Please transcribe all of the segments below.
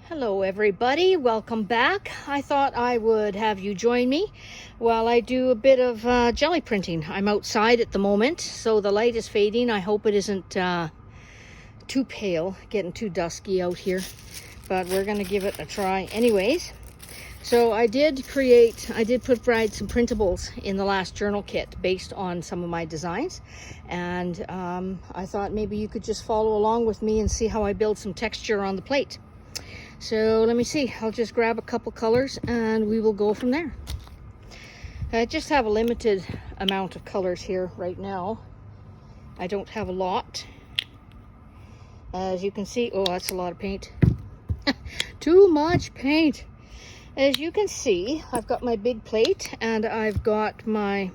Hello everybody, welcome back. I thought I would have you join me while I do a bit of jelly printing. I'm outside at the moment, so the light is fading. I hope it isn't too pale, getting too dusky out here, but we're gonna give it a try anyways. So I did provide some printables in the last journal kit based on some of my designs, and I thought maybe you could just follow along with me and see how I build some texture on the plate. So let me see, I'll just grab a couple colors and we will go from there. I just have a limited amount of colors here right now. I don't have a lot. As you can see, oh, that's a lot of paint. Too much paint. As you can see, I've got my big plate and I've got my,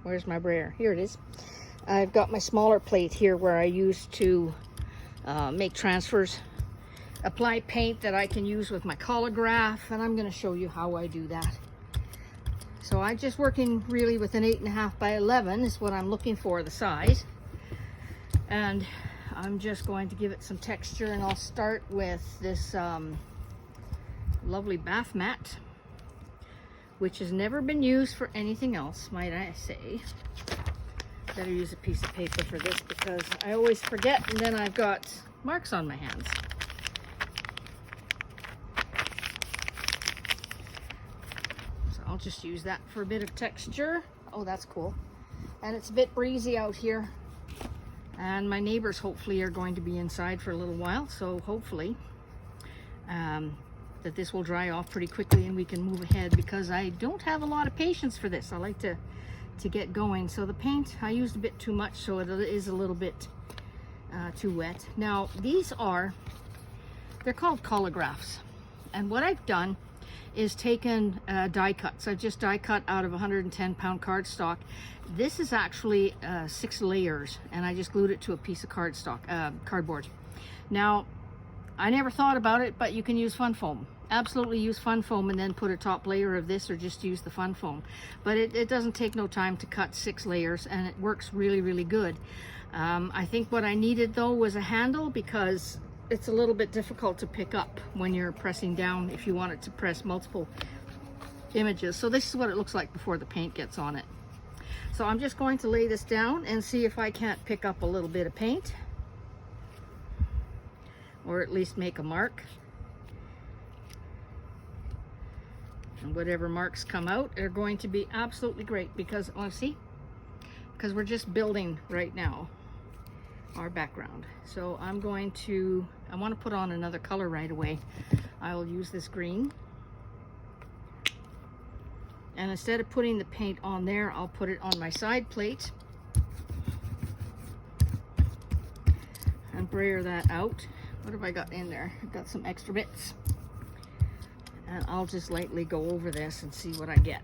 where's my brayer? Here it is. I've got my smaller plate here where I used to make transfers, apply paint that I can use with my Collagraph, and I'm going to show you how I do that. So I'm just working really with an 8.5 by 11 is what I'm looking for, the size, and I'm just going to give it some texture, and I'll start with this lovely bath mat, which has never been used for anything else, might I say. Better use a piece of paper for this because I always forget, and then I've got marks on my hands. I'll just use that for a bit of texture. Oh, that's cool. And it's a bit breezy out here. And my neighbors hopefully are going to be inside for a little while. So hopefully that this will dry off pretty quickly and we can move ahead, because I don't have a lot of patience for this. I like to get going. So the paint, I used a bit too much, so it is a little bit too wet. Now they're called Collagraphs. And what I've done is taken die cuts. I just die cut out of 110-pound cardstock. This is actually 6 layers, and I just glued it to a piece of cardboard. Now, I never thought about it, but you can use fun foam. Absolutely use fun foam and then put a top layer of this, or just use the fun foam. But it doesn't take no time to cut 6 layers, and it works really, really good. I think what I needed though was a handle, because it's a little bit difficult to pick up when you're pressing down if you want it to press multiple images. So this is what it looks like before the paint gets on it. So I'm just going to lay this down and see if I can't pick up a little bit of paint, or at least make a mark. And whatever marks come out are going to be absolutely great, because, oh, see? Because we're just building right now our background. So I want to put on another color right away. I will use this green, and instead of putting the paint on there, I'll put it on my side plate and brayer that out. What have I got in there? I've got some extra bits, and I'll just lightly go over this and see what I get.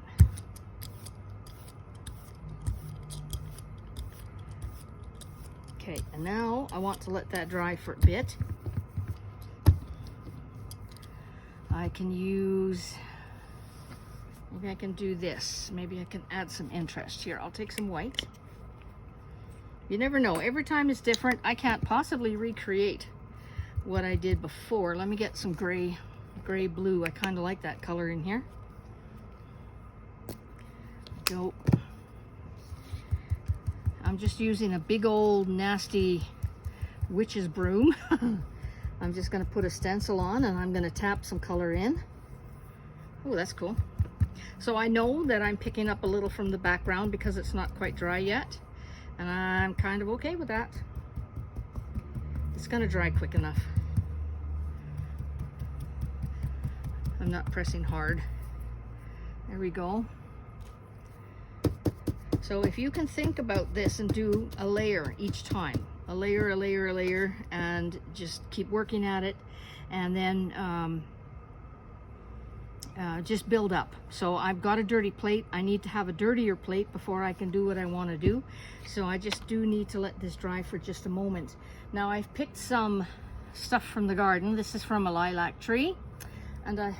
Okay, and now I want to let that dry for a bit. I can use, maybe I can do this. Maybe I can add some interest here. I'll take some white. You never know. Every time is different. I can't possibly recreate what I did before. Let me get some gray blue. I kind of like that color in here. Go. I'm just using a big old nasty witch's broom. I'm just going to put a stencil on, and I'm going to tap some color in. Oh, that's cool. So I know that I'm picking up a little from the background because it's not quite dry yet, and I'm kind of okay with that. It's going to dry quick enough. I'm not pressing hard. There we go. So if you can think about this and do a layer each time, a layer, a layer, a layer, and just keep working at it, and then just build up. So I've got a dirty plate. I need to have a dirtier plate before I can do what I want to do. So I just do need to let this dry for just a moment. Now I've picked some stuff from the garden. This is from a lilac tree, and I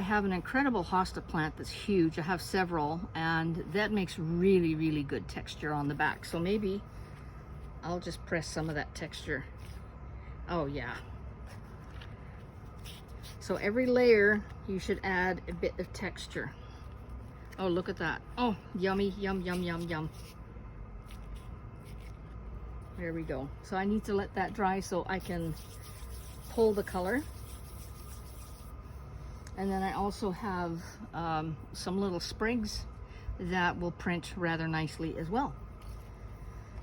have an incredible hosta plant that's huge. I have several, and that makes really, really good texture on the back. So maybe I'll just press some of that texture. Oh yeah, So every layer you should add a bit of texture. Oh, look at that. Oh, yummy, yum, yum, yum, yum. There we go. So I need to let that dry so I can pull the color. And then I also have some little sprigs that will print rather nicely as well.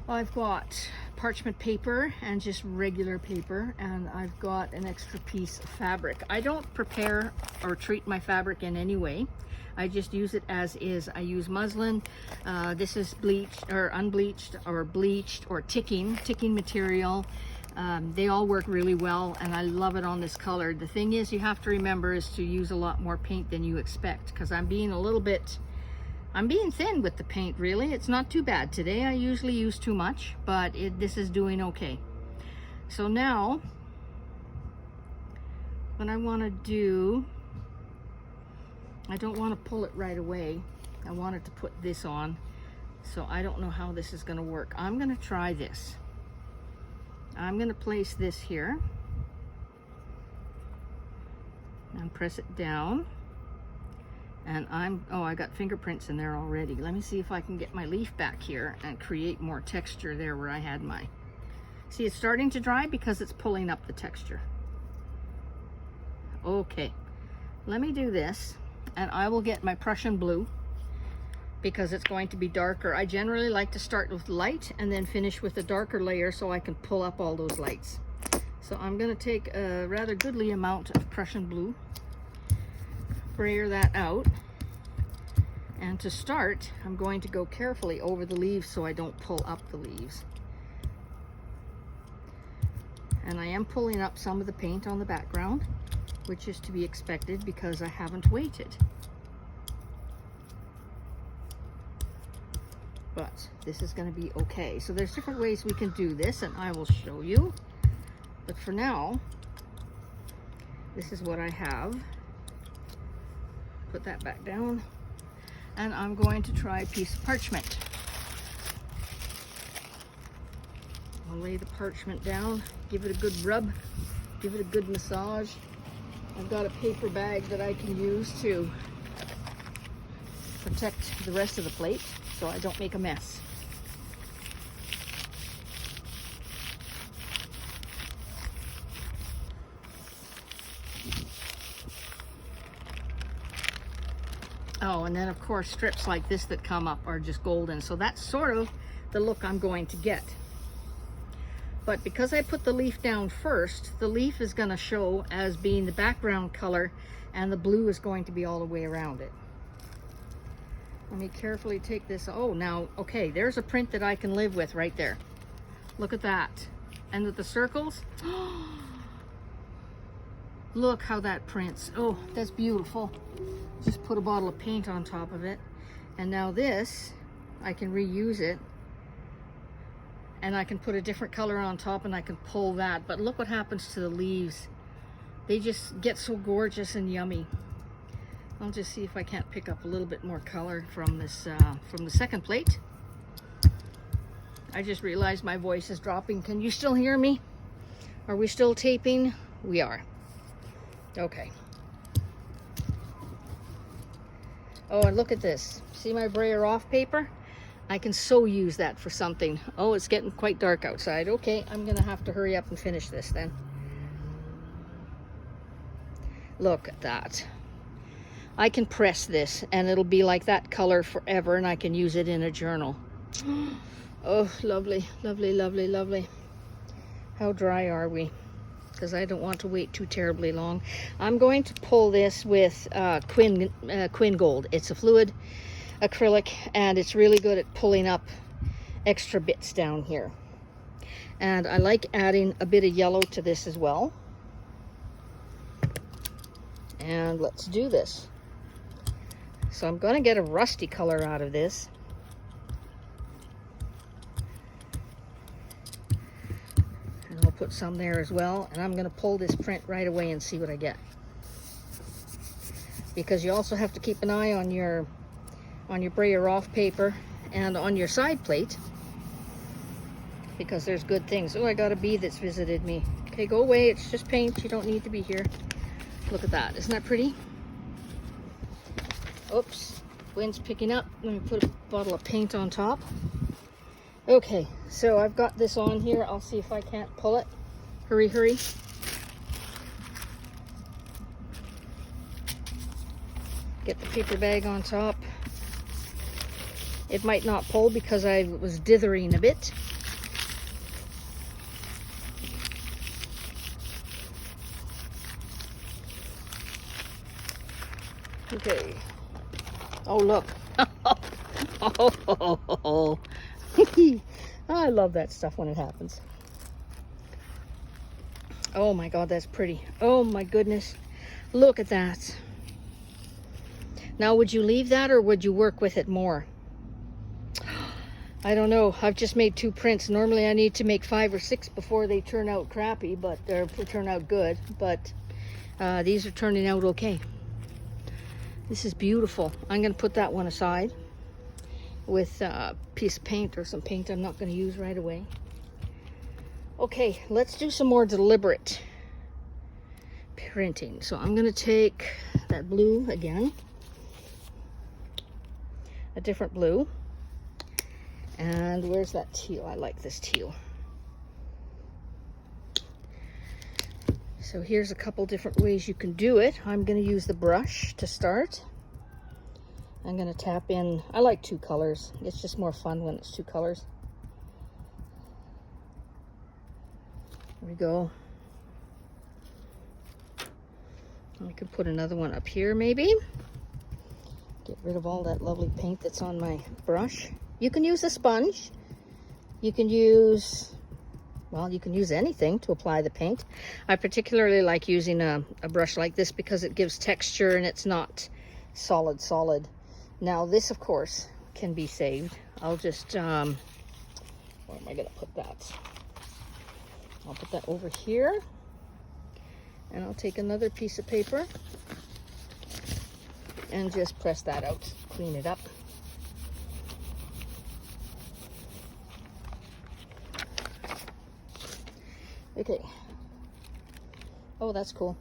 I've got parchment paper and just regular paper, and I've got an extra piece of fabric. I don't prepare or treat my fabric in any way. I just use it as is. I use muslin. This is bleached or unbleached or bleached or ticking material. They all work really well, and I love it on this color. The thing is, you have to remember is to use a lot more paint than you expect, because I'm being thin with the paint, really. It's not too bad today. I usually use too much, but this is doing okay. So now, what I want to do, I don't want to pull it right away. I wanted to put this on, so I don't know how this is going to work. I'm going to try this. I'm going to place this here and press it down. And I got fingerprints in there already. Let me see if I can get my leaf back here and create more texture there where I had my... See, it's starting to dry because it's pulling up the texture. Okay, let me do this, and I will get my Prussian blue because it's going to be darker. I generally like to start with light and then finish with a darker layer so I can pull up all those lights. So I'm going to take a rather goodly amount of Prussian blue, sprayer that out, and to start I'm going to go carefully over the leaves so I don't pull up the leaves. And I am pulling up some of the paint on the background, which is to be expected because I haven't waited. But this is going to be okay. So there's different ways we can do this, and I will show you. But for now, this is what I have. Put that back down, and I'm going to try a piece of parchment. I'll lay the parchment down, give it a good rub, give it a good massage. I've got a paper bag that I can use to protect the rest of the plate so I don't make a mess. Oh, and then of course strips like this that come up are just golden. So that's sort of the look I'm going to get. But because I put the leaf down first, the leaf is going to show as being the background color, and the blue is going to be all the way around it. Let me carefully take this. Oh, now, okay, there's a print that I can live with right there. Look at that. And with the circles, look how that prints. Oh, that's beautiful. Just put a bottle of paint on top of it. And now this, I can reuse it. And I can put a different color on top and I can pull that. But look what happens to the leaves. They just get so gorgeous and yummy. I'll just see if I can't pick up a little bit more color from this, from the second plate. I just realized my voice is dropping. Can you still hear me? Are we still taping? We are. Okay. Oh, and look at this. See my brayer off paper? I can so use that for something. Oh, it's getting quite dark outside. Okay, I'm gonna have to hurry up and finish this then. Look at that. I can press this and it'll be like that color forever, and I can use it in a journal. Oh, lovely, lovely, lovely, lovely. How dry are we? Because I don't want to wait too terribly long. I'm going to pull this with Quin Gold. It's a fluid acrylic, and it's really good at pulling up extra bits down here. And I like adding a bit of yellow to this as well. And let's do this. So I'm going to get a rusty color out of this. And I'll put some there as well. And I'm going to pull this print right away and see what I get. Because you also have to keep an eye on your brayer off paper and on your side plate, because there's good things. Oh, I got a bee that's visited me. Okay, go away. It's just paint. You don't need to be here. Look at that. Isn't that pretty? Oops. Wind's picking up. Let me put a bottle of paint on top. Okay, so I've got this on here. I'll see if I can't pull it. Hurry, hurry. Get the paper bag on top. It might not pull because I was dithering a bit. Okay. Oh, look. Oh, I love that stuff when it happens. Oh my God, that's pretty. Oh my goodness. Look at that. Now, would you leave that or would you work with it more? I don't know. I've just made 2 prints. Normally I need to make 5 or 6 before they turn out crappy, but they turn out good. But these are turning out okay. This is beautiful. I'm going to put that one aside with a piece of paint or some paint I'm not going to use right away. Okay, let's do some more deliberate printing. So I'm going to take that blue again, a different blue, and where's that teal? I like this teal. So here's a couple different ways you can do it. I'm going to use the brush to start. I'm going to tap in. I like 2 colors. It's just more fun when it's 2 colors. There we go. I could put another one up here maybe. Get rid of all that lovely paint that's on my brush. You can use a sponge. You can use, well, you can use anything to apply the paint. I particularly like using a brush like this because it gives texture and it's not solid. Now this, of course, can be saved. I'll just, where am I going to put that? I'll put that over here. And I'll take another piece of paper and just press that out, clean it up. Okay. Oh, that's cool.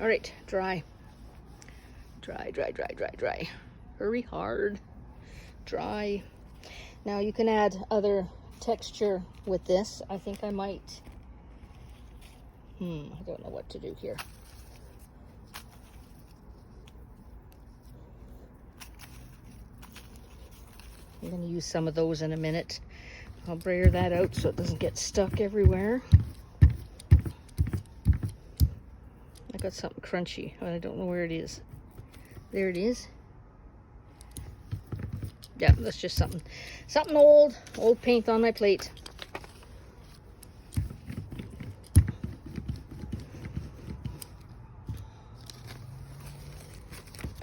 All right, dry. Dry. Hurry hard. Dry. Now you can add other texture with this. I think I might, I don't know what to do here. I'm going to use some of those in a minute. I'll brayer that out so it doesn't get stuck everywhere. I got something crunchy, but I don't know where it is. There it is. Yeah, that's just something old paint on my plate.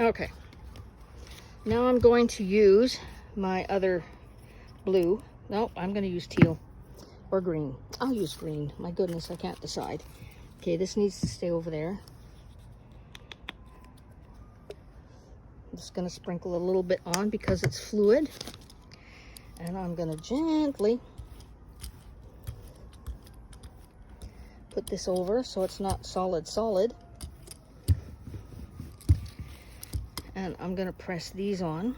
Okay. Now I'm going to use my other blue. No, I'm going to use teal or green. I'll use green. My goodness, I can't decide. Okay, this needs to stay over there. I'm just going to sprinkle a little bit on because it's fluid. And I'm going to gently put this over so it's not solid. And I'm going to press these on.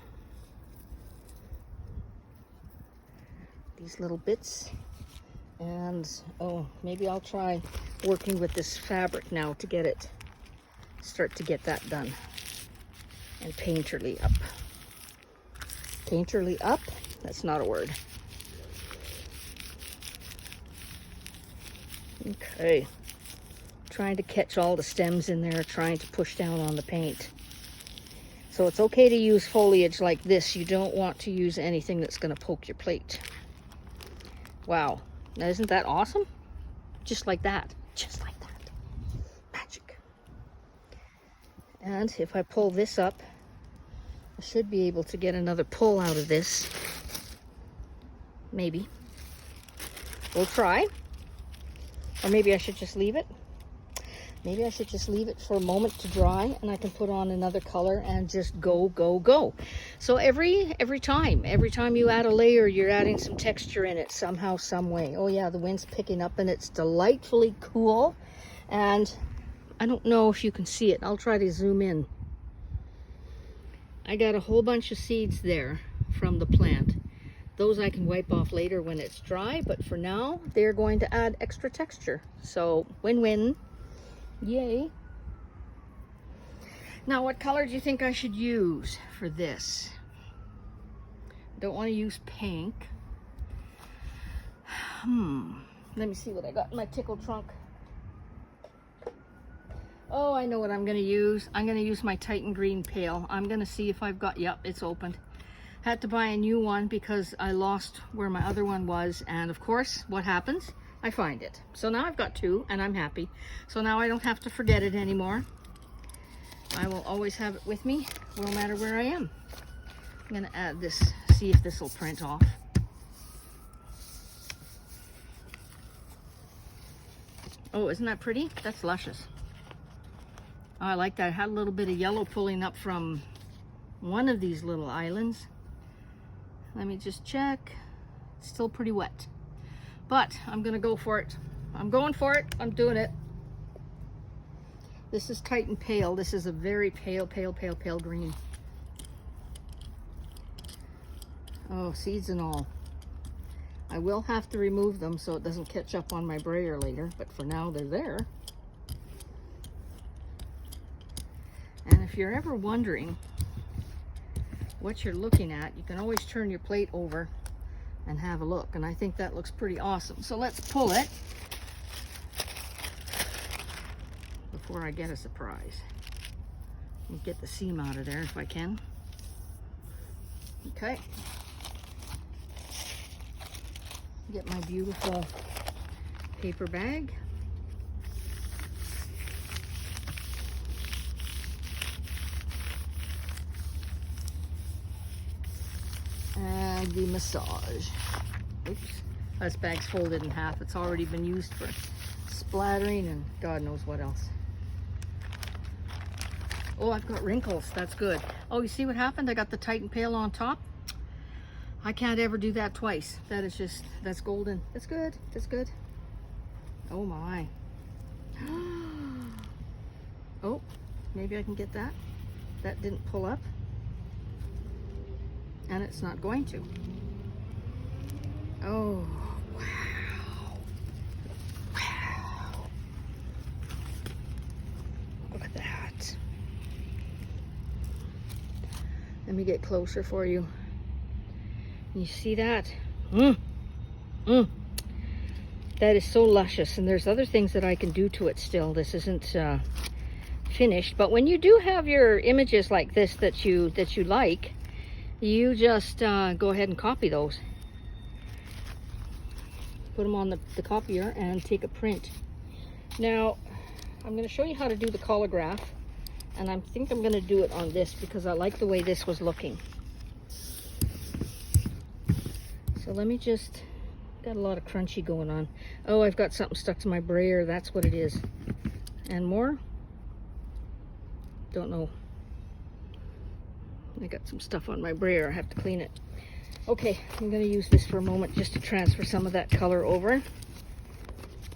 These little bits. And, oh, maybe I'll try working with this fabric now to get it, start to get that done. And painterly up. Painterly up? That's not a word. Okay. Trying to catch all the stems in there, trying to push down on the paint. So it's okay to use foliage like this. You don't want to use anything that's going to poke your plate. Wow. Now, isn't that awesome? Just like that. Just like that. Magic. And if I pull this up, I should be able to get another pull out of this. Maybe. We'll try. Or maybe I should just leave it. Maybe I should just leave it for a moment to dry and I can put on another color and just go. So every time you add a layer, you're adding some texture in it somehow, some way. Oh yeah, the wind's picking up and it's delightfully cool. And I don't know if you can see it. I'll try to zoom in. I got a whole bunch of seeds there from the plant. Those I can wipe off later when it's dry, but for now, they're going to add extra texture. So, win-win. Yay. Now, what color do you think I should use for this? Don't want to use pink. Let me see what I got in my tickle trunk. Oh, I know what I'm going to use. I'm going to use my Titan Green pail. I'm going to see if I've got, yep, it's opened. Had to buy a new one because I lost where my other one was. And of course, what happens? I find it. So now I've got two and I'm happy. So now I don't have to forget it anymore. I will always have it with me, no matter where I am. I'm going to add this, see if this will print off. Oh, isn't that pretty? That's luscious. Oh, I like that. I had a little bit of yellow pulling up from one of these little islands. Let me just check. It's still pretty wet. But I'm going to go for it. I'm going for it. I'm doing it. This is Titan Pale. This is a very pale, pale, pale, pale green. Oh, seeds and all. I will have to remove them so it doesn't catch up on my brayer later, but for now they're there. And if you're ever wondering what you're looking at, you can always turn your plate over and have a look. And I think that looks pretty awesome. So let's pull it before I get a surprise. Let me get the seam out of there if I can. Okay. Get my beautiful paper bag. And the massage. Oops, this bag's folded in half. It's already been used for splattering and God knows what else. Oh, I've got wrinkles. That's good. Oh, you see what happened? I got the Titan Pail on top. I can't ever do that twice. That is just, that's golden. That's good. That's good. Oh my. Oh, maybe I can get that. That didn't pull up. And it's not going to. Oh, wow. Wow. Look at that. Let me get closer for you. You see that? That is so luscious, and there's other things that I can do to it still. This isn't finished, but when you do have your images like this that you like, you just go ahead and copy those. Put them on the copier and take a print. Now, I'm going to show you how to do the Collagraph, and I think I'm going to do it on this because I like the way this was looking. So let me just, got a lot of crunchy going on. Oh, I've got something stuck to my brayer. That's what it is. And more? Don't know. I got some stuff on my brayer. I have to clean it. Okay, I'm going to use this for a moment just to transfer some of that color over.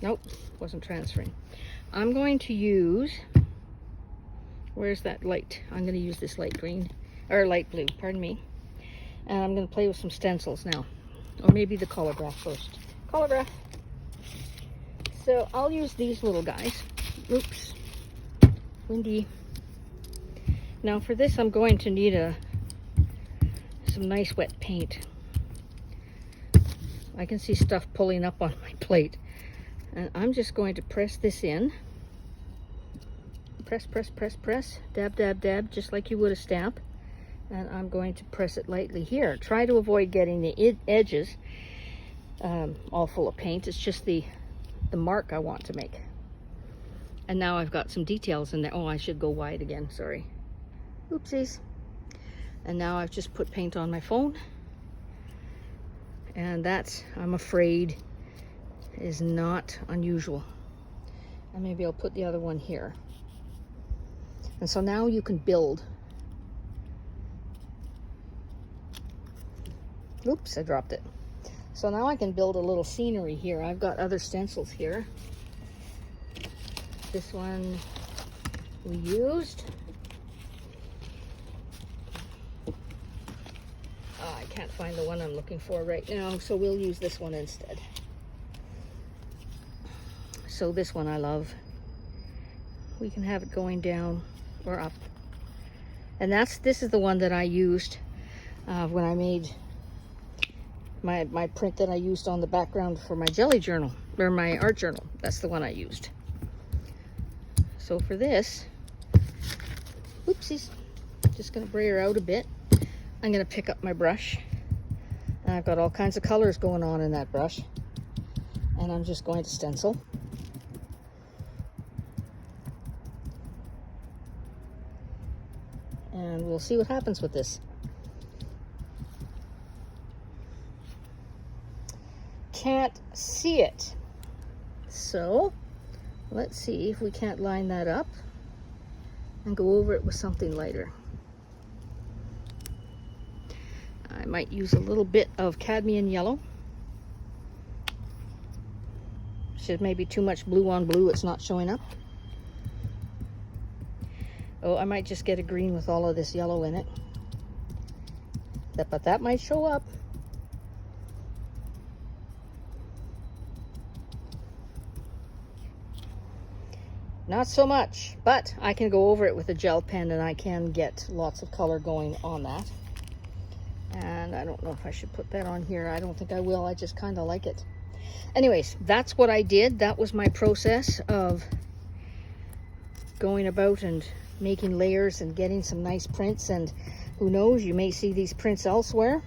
Nope, wasn't transferring. I'm going to use, where's that light? I'm going to use this light green, or light blue, pardon me. And I'm going to play with some stencils now. Or maybe the Collagraph first. Collagraph. So I'll use these little guys. Oops. Windy. Now for this I'm going to need some nice wet paint. I can see stuff pulling up on my plate. And I'm just going to press this in. Press, press, press, press. Dab, dab, dab, just like you would a stamp. And I'm going to press it lightly here. Try to avoid getting the edges all full of paint. It's just the mark I want to make. And now I've got some details in there. Oh, I should go wide again, sorry. Oopsies. And now I've just put paint on my phone. And that's, I'm afraid, is not unusual. And maybe I'll put the other one here. And so now you can build. Oops, I dropped it. So now I can build a little scenery here. I've got other stencils here. This one, we used. I can't find the one I'm looking for right now, so we'll use this one instead. So this one I love. We can have it going down or up. And this is the one that I used when I made my print that I used on the background for my jelly journal, or my art journal. That's the one I used. So for this, oopsies, just gonna brayer out a bit. I'm gonna pick up my brush. And I've got all kinds of colors going on in that brush. And I'm just going to stencil. And we'll see what happens with this. Can't see it. So let's see if we can't line that up and go over it with something lighter. I might use a little bit of cadmium yellow. Should maybe too much blue on blue, it's not showing up. Oh, I might just get a green with all of this yellow in it. But that might show up. Not so much, but I can go over it with a gel pen and I can get lots of color going on that. And I don't know if I should put that on here. I don't think I will. I just kind of like it. Anyways, that's what I did. That was my process of going about and making layers and getting some nice prints. And who knows, you may see these prints elsewhere.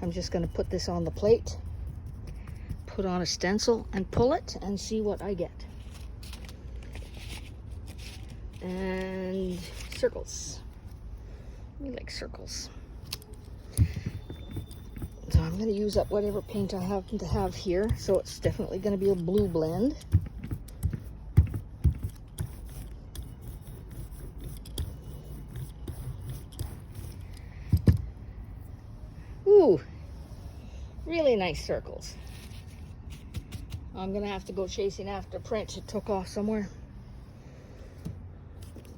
I'm just going to put this on the plate, put on a stencil and pull it and see what I get. And circles. We like circles. So I'm going to use up whatever paint I happen to have here. So it's definitely going to be a blue blend. Ooh, really nice circles. I'm going to have to go chasing after print. It took off somewhere.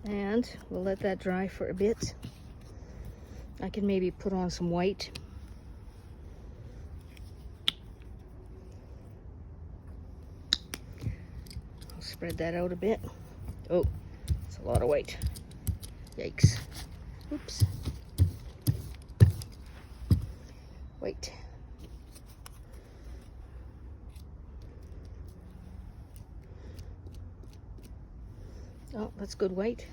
And we'll let that dry for a bit. I can maybe put on some white. I'll spread that out a bit. Oh, it's a lot of white. Yikes. Oops. White. Oh, that's good white.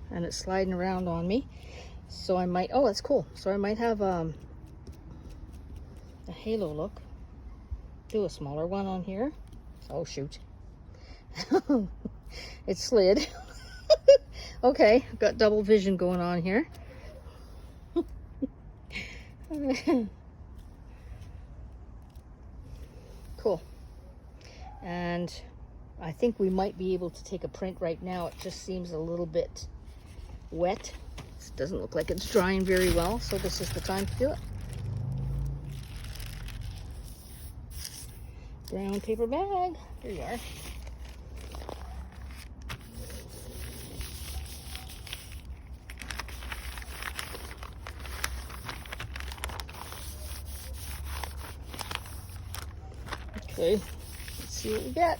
And it's sliding around on me. So I might, oh, that's cool. So I might have a halo look. Do a smaller one on here. Oh, shoot. It slid. Okay, I've got double vision going on here. Cool. And I think we might be able to take a print right now. It just seems a little bit wet. It doesn't look like it's drying very well, so this is the time to do it. Brown paper bag. Here you are. Okay, let's see what we get.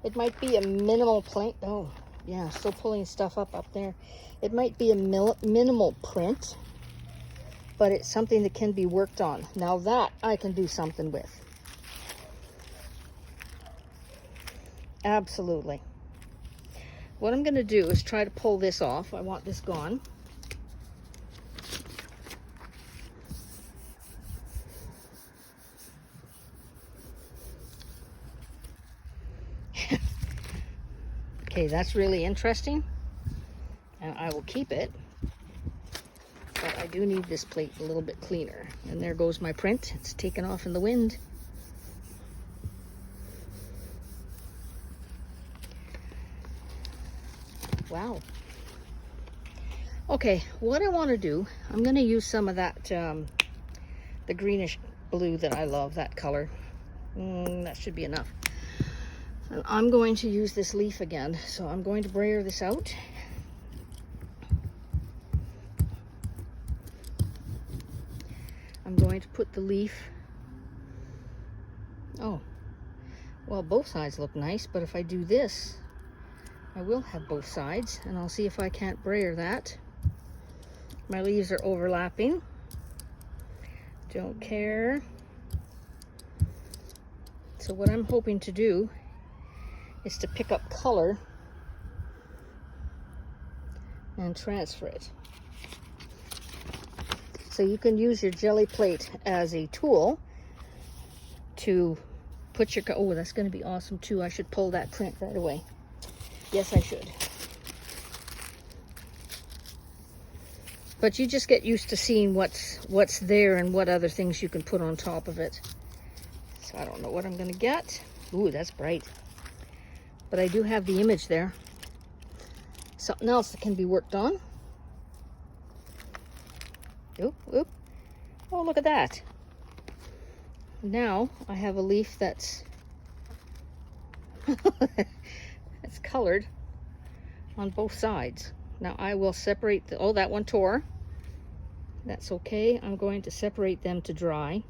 It might be a minimal print. Oh, yeah, still pulling stuff up there. It might be a minimal print, but it's something that can be worked on. Now that I can do something with. Absolutely. What I'm going to do is try to pull this off. I want this gone. Okay, that's really interesting, and I will keep it, but I do need this plate a little bit cleaner. And there goes my print. It's taken off in the wind. Wow. Okay, what I want to do, I'm going to use some of that, the greenish blue that I love, that color. That should be enough. And I'm going to use this leaf again, so I'm going to brayer this out. I'm going to put the leaf. Oh, well, both sides look nice, but if I do this, I will have both sides, and I'll see if I can't brayer that. My leaves are overlapping. Don't care. So what I'm hoping to do is to pick up color and transfer it. So you can use your jelly plate as a tool to put your, oh, that's going to be awesome too. I should pull that print right away. Yes, I should. But you just get used to seeing what's there and what other things you can put on top of it. So I don't know what I'm going to get. Ooh, that's bright. But I do have the image there. Something else that can be worked on. Oop, oop. Oh, look at that. Now I have a leaf that's it's colored on both sides. Now I will separate the, oh, that one tore. That's okay. I'm going to separate them to dry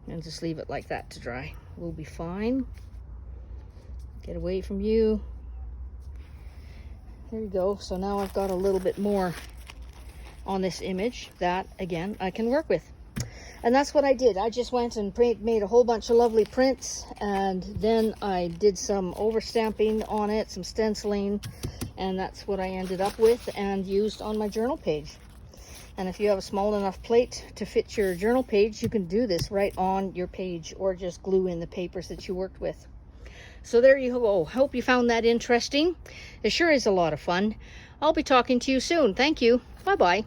and just leave it like that to dry. We'll be fine. Get away from you. There you go. So now I've got a little bit more on this image that, again, I can work with. And that's what I did. I just went and made a whole bunch of lovely prints, and then I did some overstamping on it, some stenciling, and that's what I ended up with and used on my journal page. And if you have a small enough plate to fit your journal page, you can do this right on your page or just glue in the papers that you worked with. So there you go. Hope you found that interesting. It sure is a lot of fun. I'll be talking to you soon. Thank you. Bye-bye.